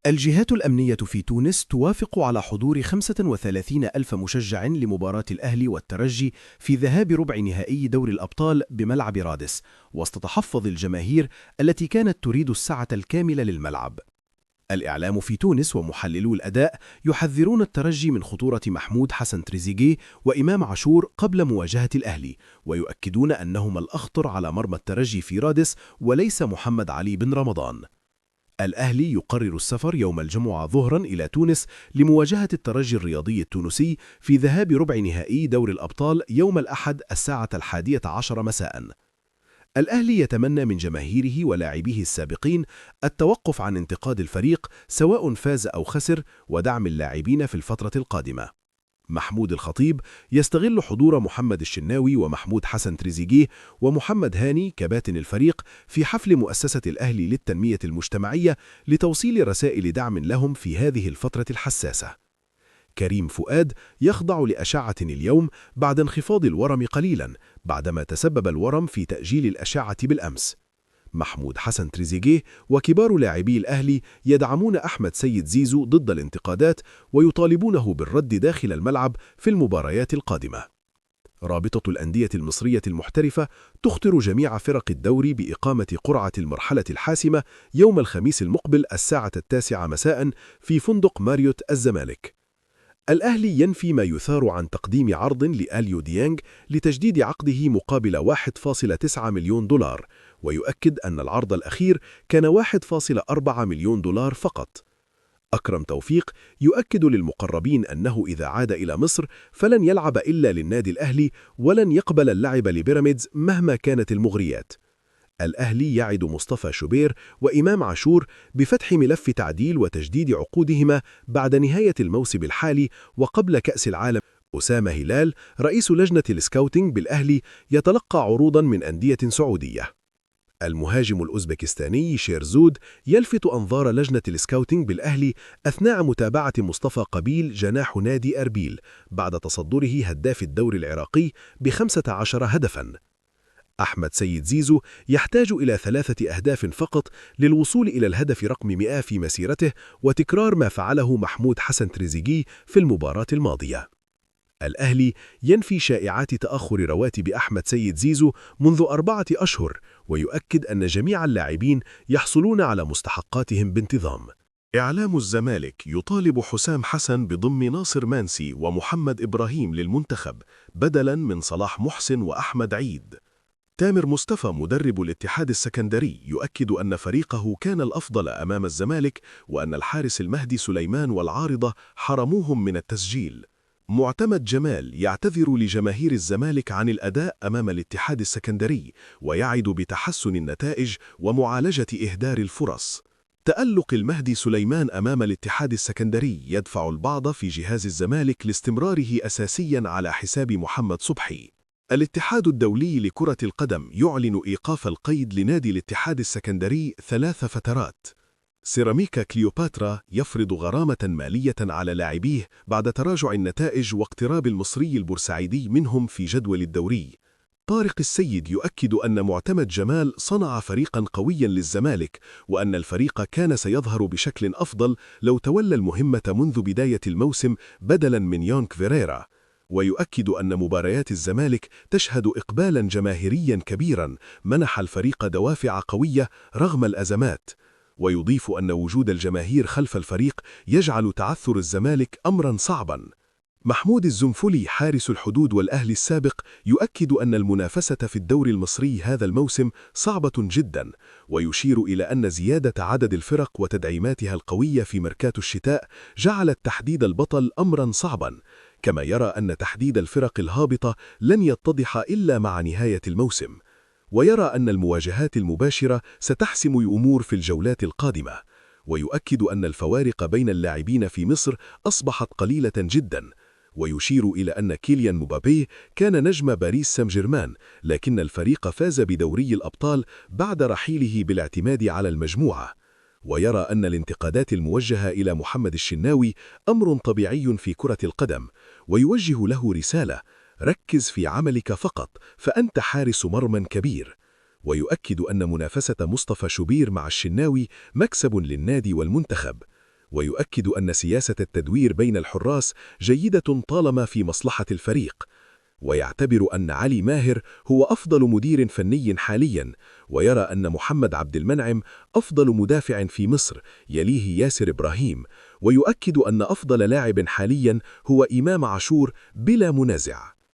الجهات الأمنية في تونس توافق على حضور 35 ألف مشجع لمباراة الأهلي والترجي في ذهاب ربع نهائي دوري الأبطال بملعب رادس، وسط تحفظ الجماهير التي كانت تريد السعة الكاملة للملعب. الإعلام في تونس ومحللو الأداء يحذرون الترجي من خطورة محمود حسن تريزيجيه وإمام عاشور قبل مواجهة الأهلي، ويؤكدون أنهما الأخطر على مرمى الترجي في رادس وليس محمد علي بن رمضان. الأهلي يقرر السفر يوم الجمعة ظهرا إلى تونس لمواجهة الترجي الرياضي التونسي في ذهاب ربع نهائي دور الأبطال يوم الأحد الساعة 11 مساء. الأهلي يتمنى من جماهيره ولاعبيه السابقين التوقف عن انتقاد الفريق سواء فاز أو خسر، ودعم اللاعبين في الفترة القادمة. محمود الخطيب يستغل حضور محمد الشناوي ومحمود حسن تريزيجيه ومحمد هاني كباتن الفريق في حفل مؤسسة الأهلي للتنمية المجتمعية لتوصيل رسائل دعم لهم في هذه الفترة الحساسة. كريم فؤاد يخضع لأشعة اليوم بعد انخفاض الورم قليلا، بعدما تسبب الورم في تأجيل الأشعة بالأمس. محمود حسن تريزيجيه وكبار لاعبي الأهلي يدعمون أحمد سيد زيزو ضد الانتقادات ويطالبونه بالرد داخل الملعب في المباريات القادمة. رابطة الأندية المصرية المحترفة تخطر جميع فرق الدوري بإقامة قرعة المرحلة الحاسمة يوم الخميس المقبل الساعة 9 مساء في فندق ماريوت الزمالك. الأهلي ينفي ما يثار عن تقديم عرض لآليو ديانج لتجديد عقده مقابل 1.9 مليون دولار، ويؤكد أن العرض الأخير كان 1.4 مليون دولار فقط. أكرم توفيق يؤكد للمقربين أنه إذا عاد إلى مصر فلن يلعب إلا للنادي الأهلي، ولن يقبل اللعب لبيراميدز مهما كانت المغريات. الأهلي يعد مصطفى شوبير وإمام عاشور بفتح ملف تعديل وتجديد عقودهما بعد نهاية الموسم الحالي وقبل كأس العالم. أسامة هلال رئيس لجنة السكاوتينج بالأهلي يتلقى عروضا من أندية سعودية. المهاجم الأوزبكستاني شيرزود يلفت أنظار لجنة السكاوتينج بالأهلي أثناء متابعة مصطفى قبيل جناح نادي أربيل بعد تصدره هداف الدوري العراقي ب15 هدفا. أحمد سيد زيزو يحتاج إلى 3 أهداف فقط للوصول إلى الهدف رقم 100 في مسيرته، وتكرار ما فعله محمود حسن تريزيجيه في المباراة الماضية. الأهلي ينفي شائعات تأخر رواتب أحمد سيد زيزو منذ 4 أشهر، ويؤكد أن جميع اللاعبين يحصلون على مستحقاتهم بانتظام. إعلام الزمالك يطالب حسام حسن بضم ناصر مانسي ومحمد إبراهيم للمنتخب بدلاً من صلاح محسن وأحمد عيد. تامر مصطفى مدرب الاتحاد السكندري يؤكد أن فريقه كان الأفضل أمام الزمالك، وأن الحارس المهدي سليمان والعارضة حرموهم من التسجيل. معتمد جمال يعتذر لجماهير الزمالك عن الأداء أمام الاتحاد السكندري، ويعد بتحسن النتائج ومعالجة إهدار الفرص. تألق المهدي سليمان أمام الاتحاد السكندري يدفع البعض في جهاز الزمالك لاستمراره أساسياً على حساب محمد صبحي. الاتحاد الدولي لكرة القدم يعلن إيقاف القيد لنادي الاتحاد السكندري 3 فترات. سيراميكا كليوباترا يفرض غرامة مالية على لاعبيه بعد تراجع النتائج واقتراب المصري البورسعيدي منهم في جدول الدوري. طارق السيد يؤكد أن معتمد جمال صنع فريقا قويا للزمالك، وأن الفريق كان سيظهر بشكل أفضل لو تولى المهمة منذ بداية الموسم بدلا من يونك فيريرا. ويؤكد أن مباريات الزمالك تشهد إقبالا جماهيريا كبيرا منح الفريق دوافع قوية رغم الأزمات. ويضيف أن وجود الجماهير خلف الفريق يجعل تعثر الزمالك أمرا صعبا. محمود الزنفلي حارس الحدود والأهلي السابق يؤكد أن المنافسة في الدوري المصري هذا الموسم صعبة جدا، ويشير إلى أن زيادة عدد الفرق وتدعيماتها القوية في ميركاتو الشتاء جعلت تحديد البطل أمرا صعبا، كما يرى أن تحديد الفرق الهابطة لن يتضح إلا مع نهاية الموسم. ويرى أن المواجهات المباشرة ستحسم الأمور في الجولات القادمة. ويؤكد أن الفوارق بين اللاعبين في مصر أصبحت قليلة جدا، ويشير إلى أن كيليان مبابي كان نجم باريس سان جيرمان، لكن الفريق فاز بدوري الأبطال بعد رحيله بالاعتماد على المجموعة. ويرى أن الانتقادات الموجهة إلى محمد الشناوي أمر طبيعي في كرة القدم، ويوجه له رسالة: ركز في عملك فقط، فأنت حارس مرمى كبير. ويؤكد أن منافسة مصطفى شوبير مع الشناوي مكسب للنادي والمنتخب. ويؤكد أن سياسة التدوير بين الحراس جيدة طالما في مصلحة الفريق، ويعتبر أن علي ماهر هو أفضل مدير فني حالياً، ويرى أن محمد عبد المنعم أفضل مدافع في مصر يليه ياسر إبراهيم، ويؤكد أن أفضل لاعب حالياً هو إمام عاشور بلا منازع.